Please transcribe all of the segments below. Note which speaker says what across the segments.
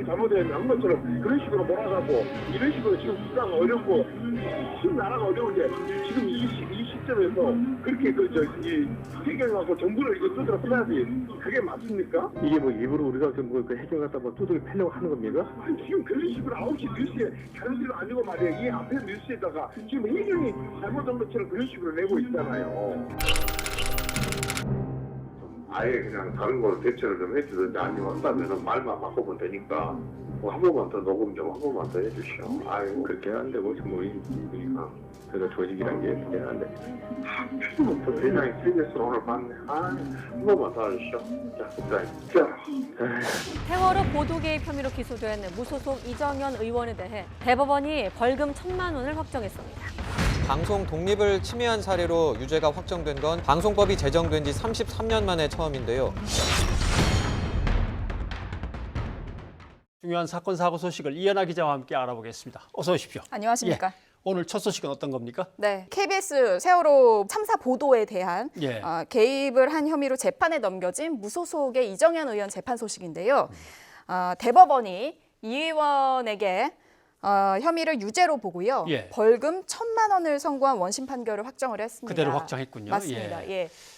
Speaker 1: 잘못한 것처럼 그런 식으로 몰아가고 이런 식으로 지금 수사가 어렵고 지금 나라가 어려운데 지금 이 시점에서 그렇게 이 해경하고 정부를 이거 두드려 패야지 그게 맞습니까? 이게 뭐 일부러 우리가 그 해경 갖다 뭐 두드려 패려고 하는 겁니까? 아니, 지금 그런 식으로 9시 뉴스에 다른 데로 아니고 말이야 이 앞에 뉴스에다가 지금 해경이 잘못한 것처럼 그런 식으로 내고 있잖아요. 아예 그냥 다른 걸로 대처를 좀 해주든지 아니면 한다면 말만 바꿔보면 되니까 뭐 한 번만 더 녹음 좀 한 번만 더 해주시오. 아이고 그렇게 안 되고 지금 우리가 그래서 조직이란 게 그게 안 돼. 필요부터 세상에 세계에서 오늘 봤네. 한 번만 더 해주시오. 자.
Speaker 2: 세월호 보도 개입 혐의로 기소된 무소속 이정현 의원에 대해 대법원이 벌금 1,000만 원을 확정했습니다.
Speaker 3: 방송 독립을 침해한 사례로 유죄가 확정된 건 방송법이 제정된 지 33년 만에 처음인데요.
Speaker 4: 중요한 사건 사고 소식을 이현아 기자와 함께 알아보겠습니다. 어서 오십시오.
Speaker 5: 안녕하십니까?
Speaker 4: 오늘 첫 소식은 어떤 겁니까?
Speaker 5: 네, KBS 세월호 참사 보도에 대한 개입을 한 혐의로 재판에 넘겨진 무소속의 이정현 의원 재판 소식인데요. 대법원이 이 의원에게 혐의를 유죄로 보고요. 벌금 1,000만 원을 선고한 원심 판결을 확정을 했습니다.
Speaker 4: 그대로 확정했군요.
Speaker 5: 맞습니다.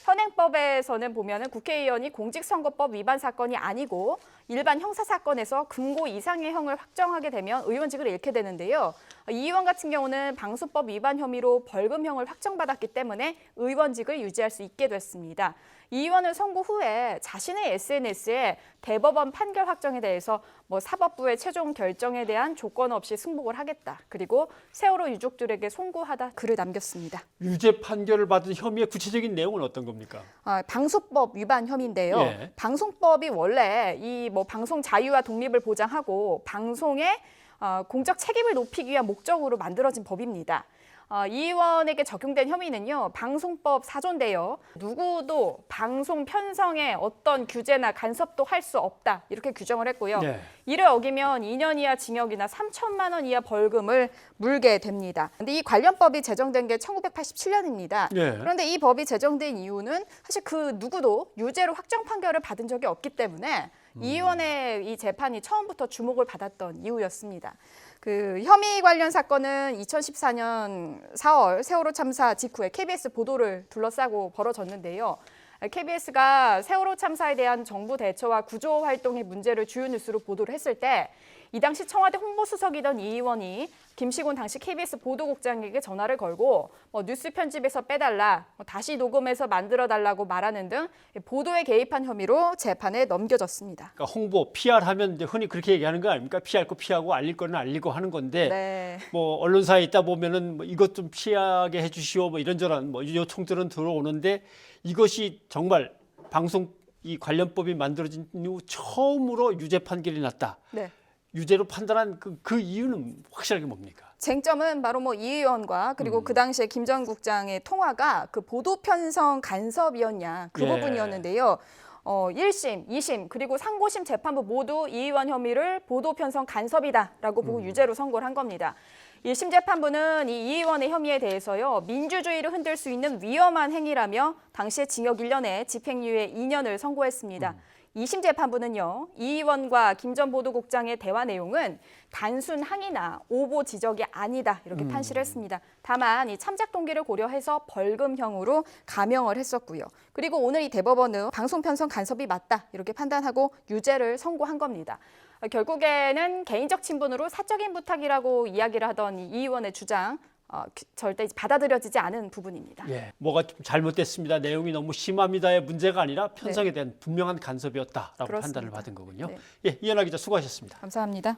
Speaker 5: 현행법에서는 보면은 국회의원이 공직선거법 위반 사건이 아니고 일반 형사 사건에서 금고 이상의 형을 확정하게 되면 의원직을 잃게 되는데요. 이 의원 같은 경우는 방수법 위반 혐의로 벌금형을 확정받았기 때문에 의원직을 유지할 수 있게 됐습니다. 이 의원은 선고 후에 자신의 SNS에 대법원 판결 확정에 대해서 사법부의 최종 결정에 대한 조건 없이 승복을 하겠다. 그리고 세월호 유족들에게 송구하다 글을 남겼습니다.
Speaker 4: 유죄 판결을 받은 혐의의 구체적인 내용은 어떤 겁니까?
Speaker 5: 방수법 위반 혐의인데요. 방송법이 원래 이 방송 자유와 독립을 보장하고 방송의 공적 책임을 높이기 위한 목적으로 만들어진 법입니다. 이 의원에게 적용된 혐의는요, 방송법 4조인데요. 누구도 방송 편성에 어떤 규제나 간섭도 할 수 없다. 이렇게 규정을 했고요. 이를 어기면 2년 이하 징역이나 3천만 원 이하 벌금을 물게 됩니다. 근데 이 관련법이 제정된 게 1987년입니다. 그런데 이 법이 제정된 이유는 사실 그 누구도 유죄로 확정 판결을 받은 적이 없기 때문에 이 의원의 이 재판이 처음부터 주목을 받았던 이유였습니다. 그 혐의 관련 사건은 2014년 4월 세월호 참사 직후에 KBS 보도를 둘러싸고 벌어졌는데요. KBS가 세월호 참사에 대한 정부 대처와 구조 활동의 문제를 주요 뉴스로 보도를 했을 때 이 당시 청와대 홍보수석이던 이 의원이 김시곤 당시 KBS 보도국장에게 전화를 걸고 뉴스 편집에서 빼달라, 다시 녹음해서 만들어달라고 말하는 등 보도에 개입한 혐의로 재판에 넘겨졌습니다.
Speaker 4: 그러니까 홍보, PR하면 이제 흔히 그렇게 얘기하는 거 아닙니까? 피할 거 피하고 알릴 거는 알리고 하는 건데 언론사에 있다 보면은 이것 좀 피하게 해주시오 이런저런 요청들은 들어오는데 이것이 정말 방송 이 관련법이 만들어진 이후 처음으로 유죄 판결이 났다. 유죄로 판단한 그 이유는 확실하게 뭡니까?
Speaker 5: 쟁점은 바로 이 의원과 그리고 그 당시에 김 전 국장의 통화가 그 보도 편성 간섭이었냐 그 부분이었는데요. 1심, 2심 그리고 상고심 재판부 모두 이 의원 혐의를 보도 편성 간섭이다라고 보고 유죄로 선고를 한 겁니다. 1심 재판부는 이 의원의 혐의에 대해서요. 민주주의를 흔들 수 있는 위험한 행위라며 당시에 징역 1년에 집행유예 2년을 선고했습니다. 2심 재판부는요. 이 의원과 김 전 보도국장의 대화 내용은 단순 항의나 오보 지적이 아니다 이렇게 판시를 했습니다. 다만 이 참작 동기를 고려해서 벌금형으로 감형을 했었고요. 그리고 오늘 이 대법원은 방송 편성 간섭이 맞다 이렇게 판단하고 유죄를 선고한 겁니다. 결국에는 개인적 친분으로 사적인 부탁이라고 이야기를 하던 이 의원의 주장 절대 받아들여지지 않은 부분입니다.
Speaker 4: 뭐가 좀 잘못됐습니다. 내용이 너무 심합니다의 문제가 아니라 편성에 대한 분명한 간섭이었다라고 판단을 받은 거군요. 이현아 기자 수고하셨습니다.
Speaker 5: 감사합니다.